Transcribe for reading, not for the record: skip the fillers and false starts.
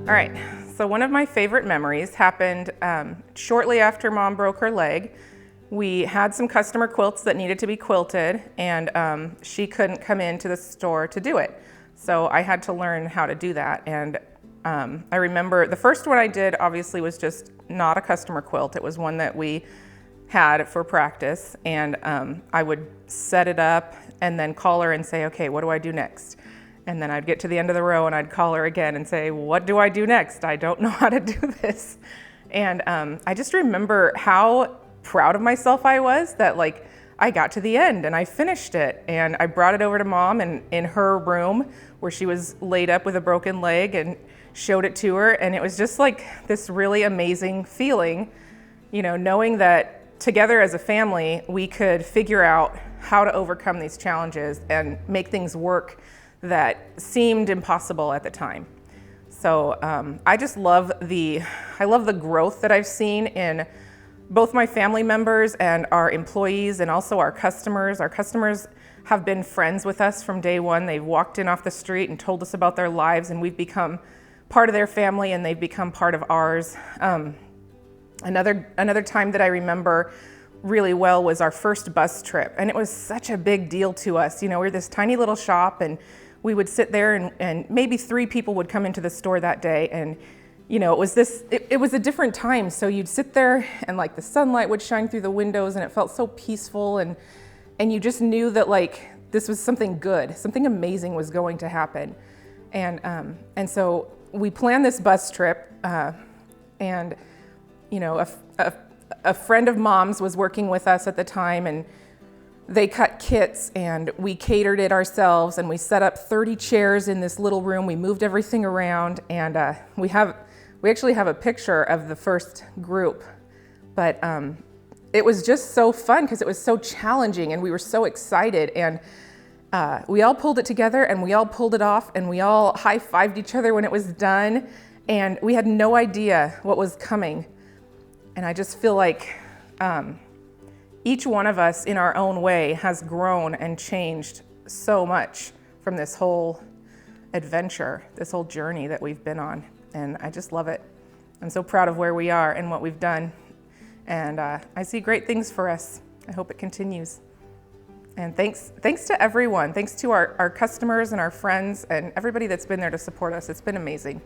All right, so one of my favorite memories happened shortly after Mom broke her leg. We had some customer quilts that needed to be quilted, and she couldn't come into the store to do it. So I had to learn how to do that. And I remember the first one I did obviously was just not a customer quilt. It was one that we had for practice, and I would set it up and then call her and say, okay, what do I do next? And then I'd get to the end of the row and I'd call her again and say, what do I do next? I don't know how to do this. And I just remember how proud of myself I was that like I got to the end and I finished it. And I brought it over to Mom and in her room where she was laid up with a broken leg and showed it to her. And it was just like this really amazing feeling, you know, knowing that together as a family, we could figure out how to overcome these challenges and make things work that seemed impossible at the time. So I just love the growth that I've seen in both my family members and our employees and also our customers. Our customers have been friends with us from day one. They've walked in off the street and told us about their lives, and we've become part of their family and they've become part of ours. Another time that I remember really well was our first bus trip, and it was such a big deal to us. You know, we're this tiny little shop, and we would sit there and maybe 3 people would come into the store that day, and you know, it was a different time. So you'd sit there and like the sunlight would shine through the windows and it felt so peaceful, and you just knew that like this was something good, something amazing was going to happen. And so we planned this bus trip, and you know, a friend of Mom's was working with us at the time, and they cut kits and we catered it ourselves, and we set up 30 chairs in this little room. We moved everything around, and we actually have a picture of the first group, but it was just so fun because it was so challenging and we were so excited, and we all pulled it together and we all pulled it off, and we all high-fived each other when it was done, and we had no idea what was coming. And I just feel like each one of us in our own way has grown and changed so much from this whole adventure, this whole journey that we've been on. And I just love it. I'm so proud of where we are and what we've done. And I see great things for us. I hope it continues. And thanks to everyone. Thanks to our customers and our friends and everybody that's been there to support us. It's been amazing.